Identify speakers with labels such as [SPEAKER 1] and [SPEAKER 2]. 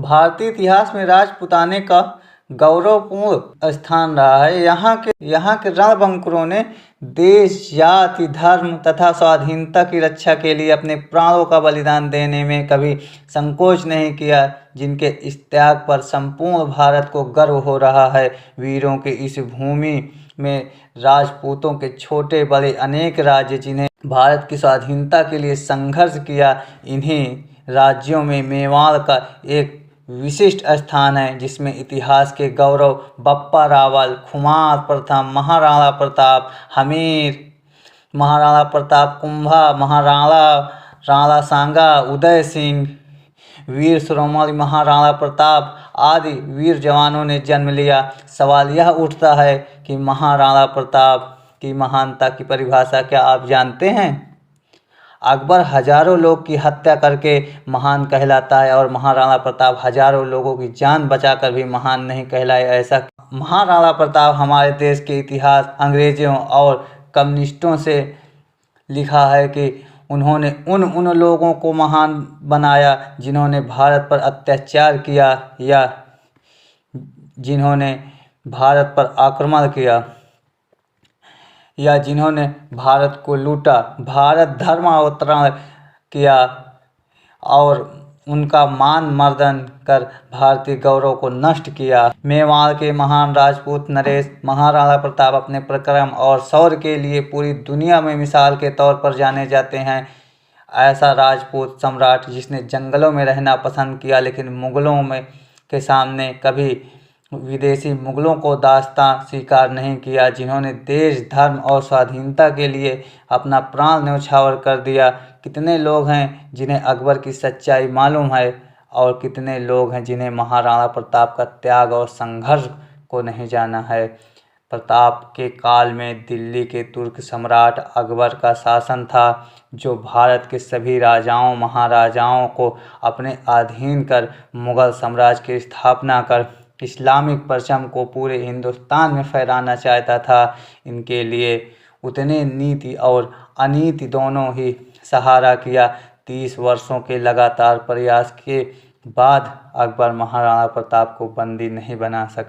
[SPEAKER 1] भारतीय इतिहास में राजपूताने का गौरवपूर्ण स्थान रहा है। यहाँ के रणबंकुरों ने देश, जाति, धर्म तथा स्वाधीनता की रक्षा के लिए अपने प्राणों का बलिदान देने में कभी संकोच नहीं किया, जिनके इस त्याग पर संपूर्ण भारत को गर्व हो रहा है। वीरों की इस भूमि में राजपूतों के छोटे बड़े अनेक राज्य, जिन्हें भारत की स्वाधीनता के लिए संघर्ष किया, इन्हीं राज्यों में मेवाड़ का एक विशिष्ट स्थान है, जिसमें इतिहास के गौरव बप्पा रावल, कुमार प्रथम, महाराणा प्रताप, हमीर, महाराणा प्रताप कुंभा, महाराणा राणा सांगा, उदय सिंह, वीर शिरोमणि महाराणा प्रताप आदि वीर जवानों ने जन्म लिया। सवाल यह उठता है कि महाराणा प्रताप की महानता की परिभाषा क्या आप जानते हैं? अकबर हजारों लोग की हत्या करके महान कहलाता है और महाराणा प्रताप हजारों लोगों की जान बचाकर भी महान नहीं कहलाए। ऐसा महाराणा प्रताप हमारे देश के इतिहास अंग्रेजों और कम्युनिस्टों से लिखा है कि उन्होंने उन लोगों को महान बनाया जिन्होंने भारत पर अत्याचार किया या जिन्होंने भारत पर आक्रमण किया या जिन्होंने भारत को लूटा, भारत धर्मावतरण किया और उनका मान मर्दन कर भारतीय गौरव को नष्ट किया। मेवाड़ के महान राजपूत नरेश महाराणा प्रताप अपने पराक्रम और शौर्य के लिए पूरी दुनिया में मिसाल के तौर पर जाने जाते हैं। ऐसा राजपूत सम्राट जिसने जंगलों में रहना पसंद किया, लेकिन मुगलों में के सामने कभी विदेशी मुगलों को दास्तां स्वीकार नहीं किया, जिन्होंने देश, धर्म और स्वाधीनता के लिए अपना प्राण न्यौछावर कर दिया। कितने लोग हैं जिन्हें अकबर की सच्चाई मालूम है और कितने लोग हैं जिन्हें महाराणा प्रताप का त्याग और संघर्ष को नहीं जाना है। प्रताप के काल में दिल्ली के तुर्क सम्राट अकबर का शासन था, जो भारत के सभी राजाओं महाराजाओं को अपने अधीन कर मुगल साम्राज्य की स्थापना कर इस्लामिक परचम को पूरे हिंदुस्तान में फहराना चाहता था। इनके लिए उतने नीति और अनीति दोनों ही सहारा किया। 30 वर्षों के लगातार प्रयास के बाद अकबर महाराणा प्रताप को बंदी नहीं बना सका।